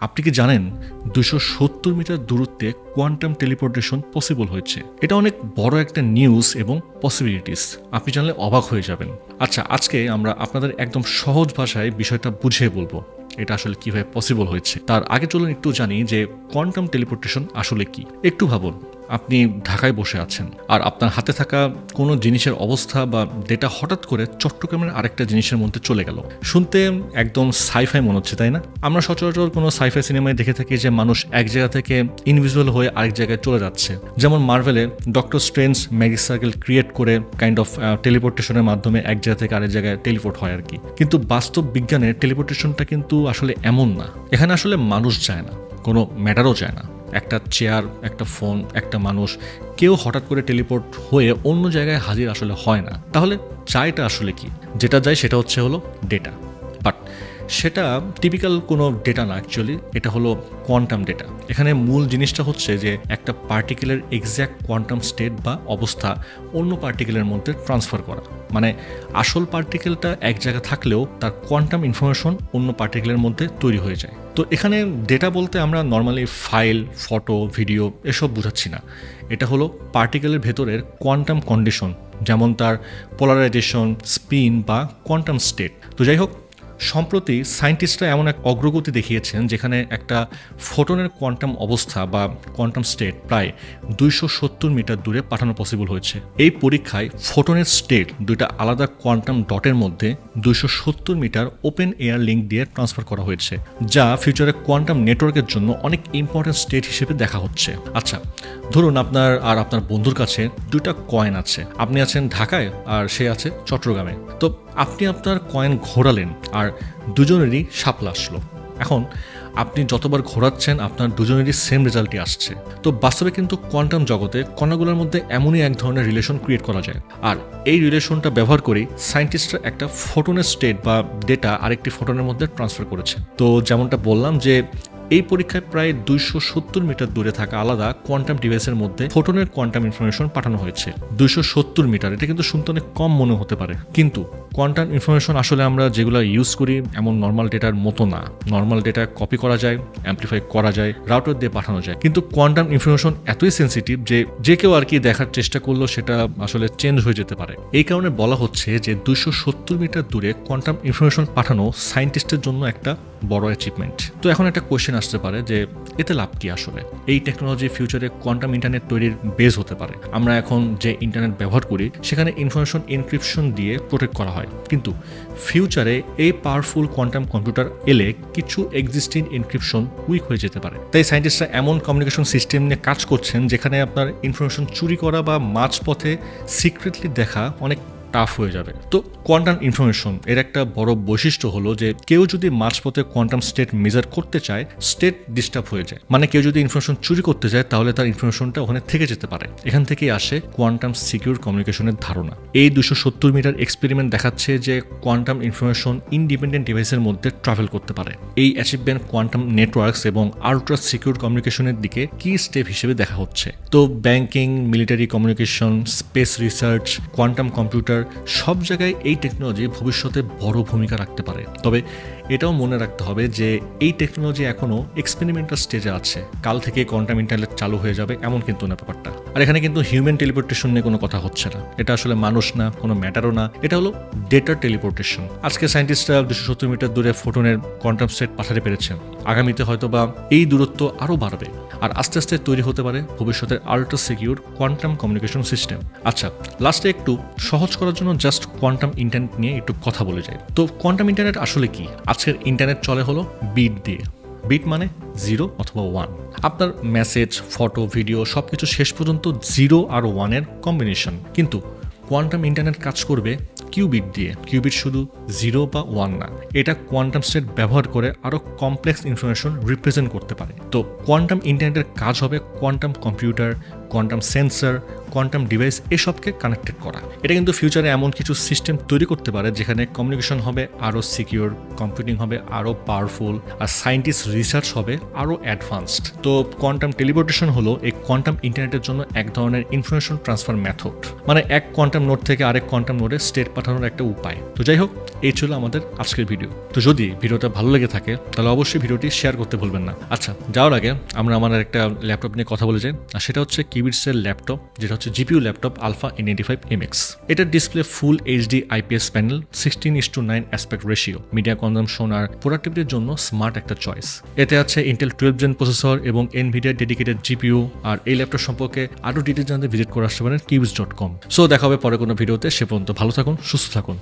আপনি কি জানেন 270 মিটার দূরত্বে কোয়ান্টাম টেলিপোর্টেশন পসিবল হয়েছে? এটা অনেক বড় একটা নিউজ এবং পসিবিলিটিস। আপনি জানলে অবাক হয়ে যাবেন। আচ্ছা, আজকে আমরা আপনাদের একদম সহজ ভাষায় বিষয়টা বুঝিয়ে বলবো এটা আসলে কিভাবে পসিবল হয়েছে। তার আগে চলুন একটু জানি যে কোয়ান্টাম টেলিপোর্টেশন আসলে কি। একটু ভাবুন, আপনি ঢাকায় বসে আছেন আর আপনার হাতে থাকা কোনো জিনিসের অবস্থা বা ডেটা হঠাৎ করে চট্টগ্রামের আরেকটা জিনিসের মধ্যে চলে গেল। শুনতে একদম সাইফাই মনে হচ্ছে, তাই না? আমরা সচরাচর কোনো সাইফাই সিনেমায় দেখে থাকি যে মানুষ এক জায়গা থেকে ইনভিজিবল হয়ে আরেক জায়গায় চলে যাচ্ছে। যেমন মার্ভেলে Doctor Strange magic circle create করে কাইন্ড অফ টেলিপোর্টেশনের মাধ্যমে এক জায়গা থেকে আরেক জায়গায় টেলিপোর্ট হয় আর কি। কিন্তু বাস্তব বিজ্ঞানের টেলিপোর্টেশনটা কিন্তু আসলে এমন না। এখানে আসলে মানুষ যায় না, কোনো ম্যাটারও যায় না। একটা চেয়ার, একটা ফোন, একটা মানুষ, কেউ হঠাৎ করে টেলিপোর্ট হয়ে অন্য জায়গায় হাজির আসলে হয় না। তাহলে চাইটা আসলে কি? যেটা যায় সেটা হলো ডেটা। বাট সেটা টিপিক্যাল কোনো ডেটা না, অ্যাকচুয়ালি এটা হলো কোয়ান্টাম ডেটা। এখানে মূল জিনিসটা হচ্ছে যে একটা পার্টিকেলের এক্স্যাক্ট কোয়ান্টাম স্টেট বা অবস্থা অন্য পার্টিকেলের মধ্যে ট্রান্সফার করা। মানে আসল পার্টিকেলটা এক জায়গায় থাকলেও তার কোয়ান্টাম ইনফরমেশন অন্য পার্টিকেলের মধ্যে তৈরি হয়ে যায়। তো এখানে ডেটা বলতে আমরা নর্মালি ফাইল, ফটো, ভিডিও এসব বোঝাচ্ছি না। এটা হলো পার্টিকেলের ভেতরের কোয়ান্টাম কন্ডিশন, যেমন তার পোলারাইজেশন, স্পিন বা কোয়ান্টাম স্টেট। তো যাই হোক, সম্প্রতি সায়েন্টিস্টরা এমন এক অগ্রগতি দেখিয়েছেন যেখানে একটা ফোটনের কোয়ান্টাম অবস্থা বা কোয়ান্টাম স্টেট প্রায় 270 মিটার দূরে পাঠানো পসিবল হয়েছে। এই পরীক্ষায় ফোটনের স্টেট দুইটা আলাদা কোয়ান্টাম ডটের মধ্যে 270 মিটার ওপেন এয়ার লিঙ্ক দিয়ে ট্রান্সফার করা হয়েছে, যা ফিউচারে কোয়ান্টাম নেটওয়ার্কের জন্য অনেক ইম্পর্টেন্ট স্টেট হিসেবে দেখা হচ্ছে। আচ্ছা, ধরুন আপনার আর আপনার বন্ধুর কাছে দুইটা কয়েন আছে। আপনি আছেন ঢাকায় আর সে আছে চট্টগ্রামে। তো আপনি আপনার কয়েন ঘোরালেন আর দুজনেরই শাপলা আসলো। এখন আপনি যতবার ঘোরাচ্ছেন আপনার দুজনেরই সেম রেজাল্টই আসছে। তো বাস্তবে কিন্তু কোয়ান্টাম জগতে কণাগুলোর মধ্যে এমনই এক ধরনের রিলেশন ক্রিয়েট করা যায়। আর এই রিলেশনটা ব্যবহার করেই সায়েন্টিস্টরা একটা ফোটনের স্টেট বা ডেটা আরেকটি ফোটনের মধ্যে ট্রান্সফার করেছে। তো যেমনটা বললাম যে এই পরীক্ষায় প্রায় 270 মিটার দূরে থাকা আলাদা কোয়ান্টাম ডিভাইসের মধ্যে ফোটনের কোয়ান্টাম ইনফরমেশন পাঠানো হয়েছে। 270 মিটার, এটা কিন্তু শুনতে অনেক কম মনে হতে পারে, কিন্তু কোয়ান্টাম ইনফরমেশন আসলে আমরা যেগুলো ইউজ করি এমন নর্মাল ডেটার মতো না। নর্মাল ডেটা কপি করা যায়, অ্যাম্প্লিফাই করা যায়, রাউটার দিয়ে পাঠানো যায়, কিন্তু কোয়ান্টাম ইনফরমেশন এতই সেন্সিটিভ যে কেউ আর কি দেখার চেষ্টা করলেও সেটা আসলে চেঞ্জ হয়ে যেতে পারে। এই কারণে বলা হচ্ছে যে 270 মিটার দূরে কোয়ান্টাম ইনফরমেশন পাঠানো সায়েন্টিস্টের জন্য একটা বড় অ্যাচিভমেন্ট। তো এখন একটা কোয়েশ্চেন আসতে পারে যে এতে লাভ কি? আসলে এই টেকনোলজি ফিউচারে কোয়ান্টাম ইন্টারনেট তৈরির বেস হতে পারে। আমরা এখন যে ইন্টারনেট ব্যবহার করি সেখানে ইনফরমেশন এনক্রিপশন দিয়ে প্রোটেক্ট করা হয়, কিন্তু ফিউচারে এই পাওয়ারফুল কোয়ান্টাম কম্পিউটার এলে কিছু এক্সিস্টিং এনক্রিপশন উইক হয়ে যেতে পারে। তাই সায়েন্টিস্টরা এমন কমিউনিকেশন সিস্টেম নিয়ে কাজ করছেন যেখানে আপনার ইনফরমেশন চুরি করা বা মাঝপথে সিক্রেটলি দেখা অনেক টাফ হয়ে যাবে। তো কোয়ান্টাম ইনফরমেশন এর একটা বড় বৈশিষ্ট্য হলো যে কেউ যদি মাঝপথে কোয়ান্টাম স্টেট মেজার করতে চায়, স্টেট ডিস্টার্ব হয়ে যায়। মানে কেউ যদি ইনফরমেশন চুরি করতে চায় তাহলে তার ইনফরমেশনটা ওখানে থেকে যেতে পারে। এখান থেকেই আসে কোয়ান্টাম সিকিউর কমিউনিকেশনের ধারণা। এই 270 মিটার এক্সপেরিমেন্ট দেখাচ্ছে যে কোয়ান্টাম ইনফরমেশন ইন্ডিপেন্ডেন্ট ডিভাইসের মধ্যে ট্রাভেল করতে পারে। এই অ্যাচিভমেন্ট কোয়ান্টাম নেটওয়ার্কস এবং আল্ট্রা সিকিউর কমিউনিকেশনের দিকে কি স্টেপ হিসেবে দেখা হচ্ছে। তো banking, military communication, space research, quantum computer সব জায়গায় এই টেকনোলজি ভবিষ্যতে বড় ভূমিকা রাখতে পারে। তবে এটাও মনে রাখতে হবে যে এই টেকনোলজি এখনো এক্সপেরিমেন্টাল স্টেজে আছে। কাল থেকে কোয়ান্টাম ইন্টারনেট চালু হয়ে যাবে এমন কিন্তু না ব্যাপারটা। আর এখানে কিন্তু হিউম্যান টেলিপোর্টেশন নিয়ে কোনো কথা হচ্ছে না। এটা আসলে মানুষ না, কোনো ম্যাটারও না, এটা হলো ডেটা টেলিপোর্টেশন। আজকে সায়েন্টিস্টরা 270 মিটার দূরে ফোটনের কোয়ান্টাম স্টেট পাঠাতে পেরেছেন। আগামীতে হয়তো বা এই দূরত্ব আরও বাড়বে আর আস্তে আস্তে তৈরি হতে পারে ভবিষ্যতের ultra secure quantum communication system. আচ্ছা, লাস্টে একটু সহজ করার জন্য জাস্ট কোয়ান্টাম ইন্টারনেট নিয়ে একটু কথা বলে যায়। তো কোয়ান্টাম ইন্টারনেট আসলে কি? আজকের ইন্টারনেট চলে হলো বিট দিয়ে। বিট মানে 0 অথবা 1। আপনার মেসেজ, ফটো, ভিডিও সবকিছু শেষ পর্যন্ত 0 আর 1 এর কম্বিনেশন। কিন্তু কোয়ান্টাম ইন্টারনেট কাজ করবে কিউবিট দিয়ে। কিউবিট শুধু 0 বা 1 না, এটা কোয়ান্টাম স্টেট ব্যবহার করে আরও কমপ্লেক্স ইনফরমেশন রিপ্রেজেন্ট করতে পারে। তো কোয়ান্টাম ইন্টারনেটের কাজ হবে quantum computer, quantum sensor, quantum device এসবকে কানেক্টেড করা। এটা কিন্তু ফিউচারে এমন কিছু সিস্টেম তৈরি করতে পারে যেখানে কমিউনিকেশন হবে আরও সিকিউর, কম্পিউটিং হবে আরও পাওয়ারফুল, আর সায়েন্টিস্ট রিসার্চ হবে আরও অ্যাডভান্সড। তো কোয়ান্টাম টেলিপোর্টেশন হলো এই কোয়ান্টাম ইন্টারনেটের জন্য এক ধরনের ইনফরমেশন ট্রান্সফার মেথড, মানে এক কোয়ান্টাম নোড থেকে আরেক কোয়ান্টাম নোডে স্টেট পাঠানোর একটা উপায়। তো যাই হোক, এই ছিল আমাদের আজকের ভিডিও। তো যদি ভিডিওটা ভালো লেগে থাকে তাহলে অবশ্যই ভিডিওটি শেয়ার করতে ভুলবেন না। আচ্ছা, যাওয়ার আগে আমরা আমার একটা ল্যাপটপ নিয়ে কথা বলে যাই, আর সেটা হচ্ছে কিবিটসের ল্যাপটপ, যেটা হচ্ছে জিপিইউ ল্যাপটপ আলফা N85MX। এটার display full HD IPS panel, 16:9 aspect ratio, media consumption আর প্রোডাক্টিভিটির জন্য স্মার্ট একটা চয়েস। এতে আছে ইন্টেল 12 জেন প্রসেসর এবং এনভিডিয়া ডেডিকেটেড জিপিইউ। আর এই ল্যাপটপ সম্পর্কে আরও ডিটেলস জানতে ভিজিট করে আসতে পারেন kiwis.com। সো দেখা হবে পরে কোনো ভিডিওতে, সে পর্যন্ত ভালো থাকুন, সুস্থ থাকুন।